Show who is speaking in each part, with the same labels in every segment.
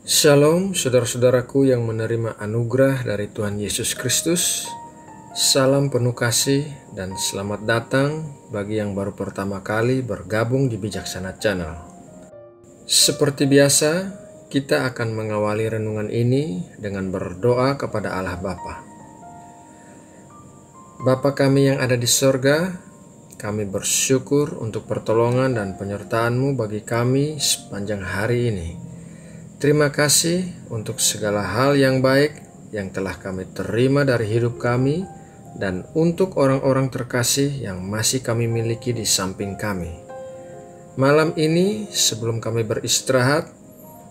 Speaker 1: Shalom saudara-saudaraku yang menerima anugerah dari Tuhan Yesus Kristus. Salam penuh kasih dan selamat datang bagi yang baru pertama kali bergabung di Bijaksana Channel. Seperti biasa, kita akan mengawali renungan ini dengan berdoa kepada Allah Bapa. Bapa kami yang ada di sorga, kami bersyukur untuk pertolongan dan penyertaan-Mu bagi kami sepanjang hari ini. Terima kasih untuk segala hal yang baik yang telah kami terima dari hidup kami dan untuk orang-orang terkasih yang masih kami miliki di samping kami. Malam ini sebelum kami beristirahat,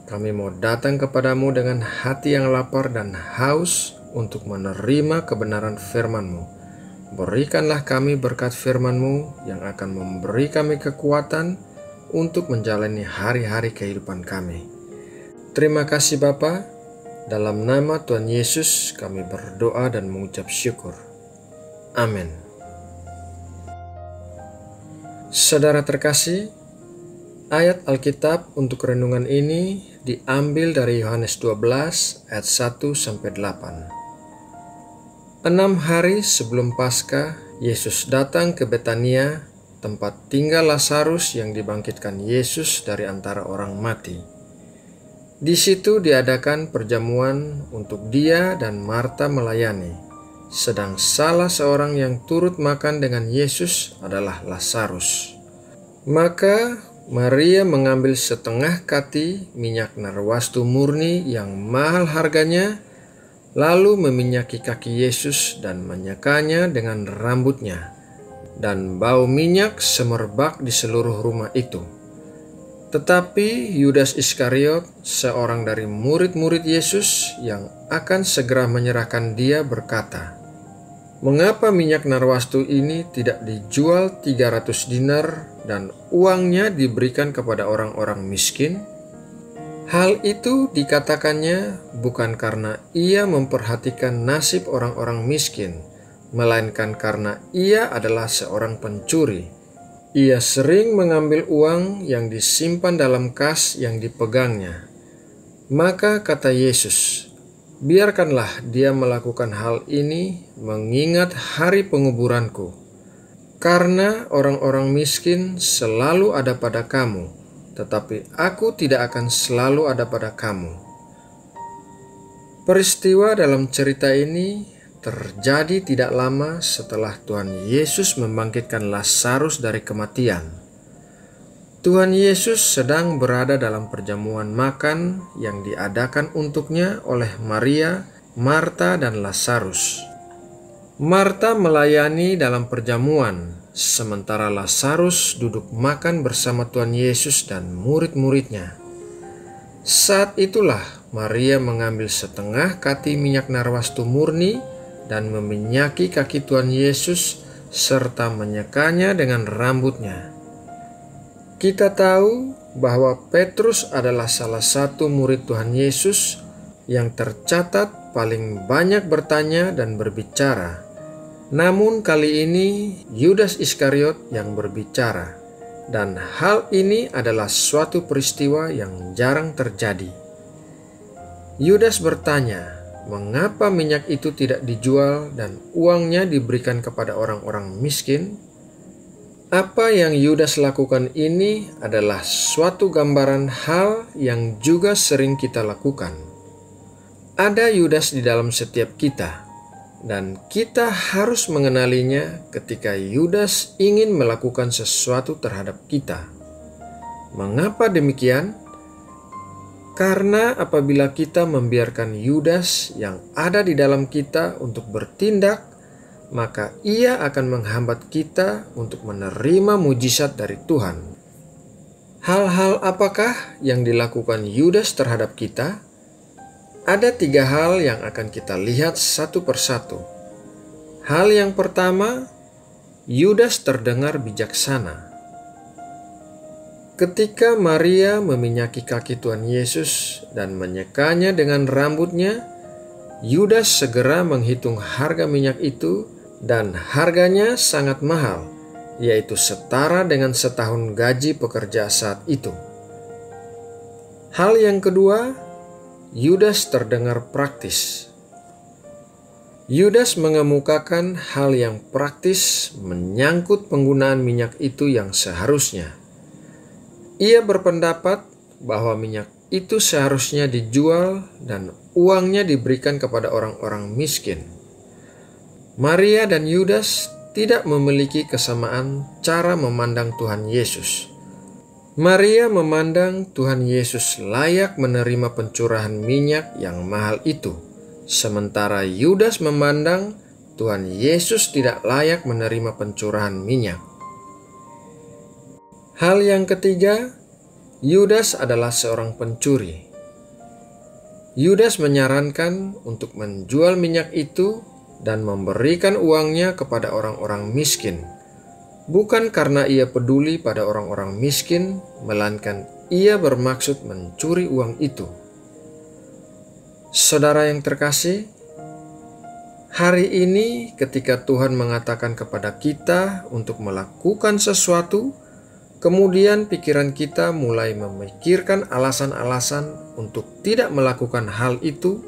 Speaker 1: kami mau datang kepadamu dengan hati yang lapar dan haus untuk menerima kebenaran firman-Mu. Berikanlah kami berkat firman-Mu yang akan memberi kami kekuatan untuk menjalani hari-hari kehidupan kami. Terima kasih Bapa, dalam nama Tuhan Yesus kami berdoa dan mengucap syukur. Amin. Saudara terkasih, ayat Alkitab untuk renungan ini diambil dari Yohanes 12 ayat 1-8. 6 hari sebelum Paskah, Yesus datang ke Betania, tempat tinggal Lazarus yang dibangkitkan Yesus dari antara orang mati. Di situ diadakan perjamuan untuk dia dan Marta melayani, sedang salah seorang yang turut makan dengan Yesus adalah Lazarus. Maka Maria mengambil setengah kati minyak narwastu murni yang mahal harganya, lalu meminyaki kaki Yesus dan menyekanya dengan rambutnya, dan bau minyak semerbak di seluruh rumah itu. Tetapi Yudas Iskariot, seorang dari murid-murid Yesus yang akan segera menyerahkan dia, berkata, "Mengapa minyak narwastu ini tidak dijual 300 dinar dan uangnya diberikan kepada orang-orang miskin?" Hal itu dikatakannya bukan karena ia memperhatikan nasib orang-orang miskin, melainkan karena ia adalah seorang pencuri. Ia sering mengambil uang yang disimpan dalam kas yang dipegangnya. Maka kata Yesus, "Biarkanlah dia melakukan hal ini mengingat hari penguburanku. Karena orang-orang miskin selalu ada pada kamu, tetapi aku tidak akan selalu ada pada kamu." Peristiwa dalam cerita ini terjadi tidak lama setelah Tuhan Yesus membangkitkan Lazarus dari kematian. Tuhan Yesus sedang berada dalam perjamuan makan yang diadakan untuknya oleh Maria, Marta, dan Lazarus. Marta melayani dalam perjamuan, sementara Lazarus duduk makan bersama Tuhan Yesus dan murid-muridnya. Saat itulah Maria mengambil setengah kati minyak narwastu murni dan meminyaki kaki Tuhan Yesus serta menyekanya dengan rambutnya. Kita tahu bahwa Petrus adalah salah satu murid Tuhan Yesus yang tercatat paling banyak bertanya dan berbicara. Namun kali ini Yudas Iskariot yang berbicara, dan hal ini adalah suatu peristiwa yang jarang terjadi. Yudas bertanya, mengapa minyak itu tidak dijual dan uangnya diberikan kepada orang-orang miskin? Apa yang Yudas lakukan ini adalah suatu gambaran hal yang juga sering kita lakukan. Ada Yudas di dalam setiap kita, dan kita harus mengenalinya ketika Yudas ingin melakukan sesuatu terhadap kita. Mengapa demikian? Karena apabila kita membiarkan Yudas yang ada di dalam kita untuk bertindak, maka ia akan menghambat kita untuk menerima mujizat dari Tuhan. Hal-hal apakah yang dilakukan Yudas terhadap kita? Ada 3 hal yang akan kita lihat satu persatu. Hal yang pertama, Yudas terdengar bijaksana. Ketika Maria meminyaki kaki Tuhan Yesus dan menyekanya dengan rambutnya, Yudas segera menghitung harga minyak itu dan harganya sangat mahal, yaitu setara dengan setahun gaji pekerja saat itu. Hal yang kedua, Yudas terdengar praktis. Yudas mengemukakan hal yang praktis menyangkut penggunaan minyak itu yang seharusnya. Ia berpendapat bahwa minyak itu seharusnya dijual dan uangnya diberikan kepada orang-orang miskin. Maria dan Yudas tidak memiliki kesamaan cara memandang Tuhan Yesus. Maria memandang Tuhan Yesus layak menerima pencurahan minyak yang mahal itu, sementara Yudas memandang Tuhan Yesus tidak layak menerima pencurahan minyak. Hal yang ketiga, Yudas adalah seorang pencuri. Yudas menyarankan untuk menjual minyak itu dan memberikan uangnya kepada orang-orang miskin. Bukan karena ia peduli pada orang-orang miskin, melainkan ia bermaksud mencuri uang itu. Saudara yang terkasih, hari ini ketika Tuhan mengatakan kepada kita untuk melakukan sesuatu, kemudian pikiran kita mulai memikirkan alasan-alasan untuk tidak melakukan hal itu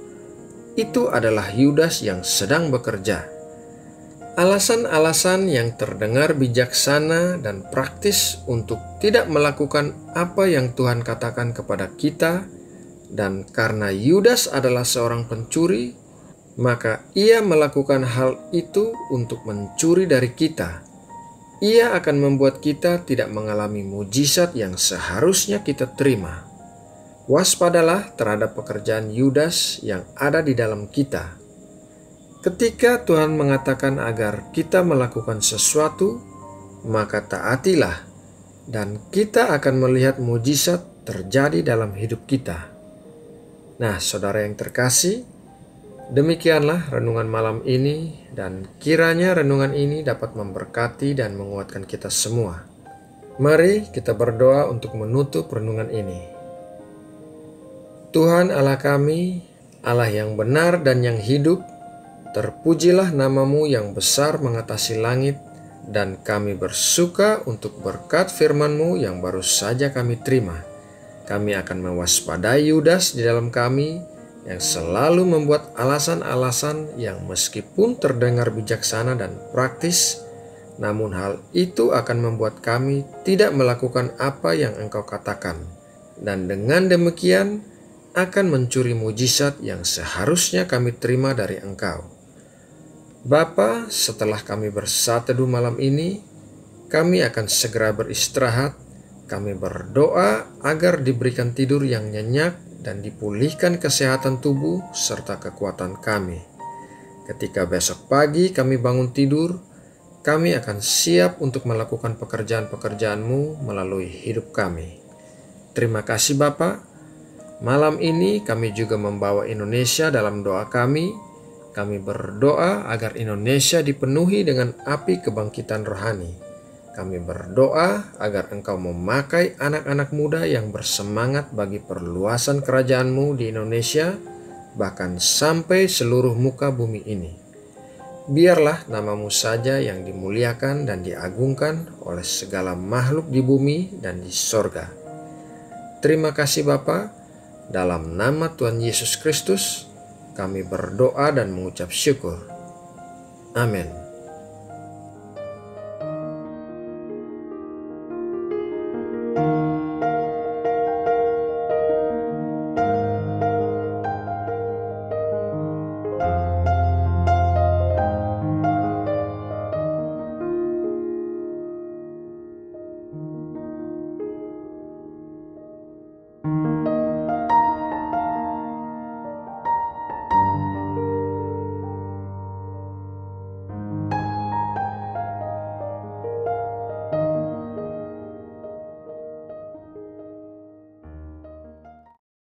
Speaker 1: adalah Yudas yang sedang bekerja. Alasan-alasan yang terdengar bijaksana dan praktis untuk tidak melakukan apa yang Tuhan katakan kepada kita, dan karena Yudas adalah seorang pencuri, maka ia melakukan hal itu untuk mencuri dari kita. Ia akan membuat kita tidak mengalami mujizat yang seharusnya kita terima. Waspadalah terhadap pekerjaan Yudas yang ada di dalam kita. Ketika Tuhan mengatakan agar kita melakukan sesuatu, maka taatilah, dan kita akan melihat mujizat terjadi dalam hidup kita. Nah, saudara yang terkasih, demikianlah renungan malam ini, dan kiranya renungan ini dapat memberkati dan menguatkan kita semua. Mari kita berdoa untuk menutup renungan ini. Tuhan Allah kami, Allah yang benar dan yang hidup, terpujilah namamu yang besar mengatasi langit, dan kami bersuka untuk berkat firman-Mu yang baru saja kami terima. Kami akan mewaspadai Yudas di dalam kami yang selalu membuat alasan-alasan yang meskipun terdengar bijaksana dan praktis, namun hal itu akan membuat kami tidak melakukan apa yang Engkau katakan, dan dengan demikian akan mencuri mujizat yang seharusnya kami terima dari Engkau. Bapa, setelah kami bersatu malam ini, kami akan segera beristirahat. Kami berdoa agar diberikan tidur yang nyenyak dan dipulihkan kesehatan tubuh serta kekuatan kami. Ketika besok pagi kami bangun tidur, kami akan siap untuk melakukan pekerjaan-pekerjaan-Mu melalui hidup kami. Terima kasih Bapa. Malam ini kami juga membawa Indonesia dalam doa kami. Kami berdoa agar Indonesia dipenuhi dengan api kebangkitan rohani. Kami berdoa agar Engkau memakai anak-anak muda yang bersemangat bagi perluasan kerajaan-Mu di Indonesia, bahkan sampai seluruh muka bumi ini. Biarlah nama-Mu saja yang dimuliakan dan diagungkan oleh segala makhluk di bumi dan di sorga. Terima kasih Bapa, dalam nama Tuhan Yesus Kristus, kami berdoa dan mengucap syukur. Amin.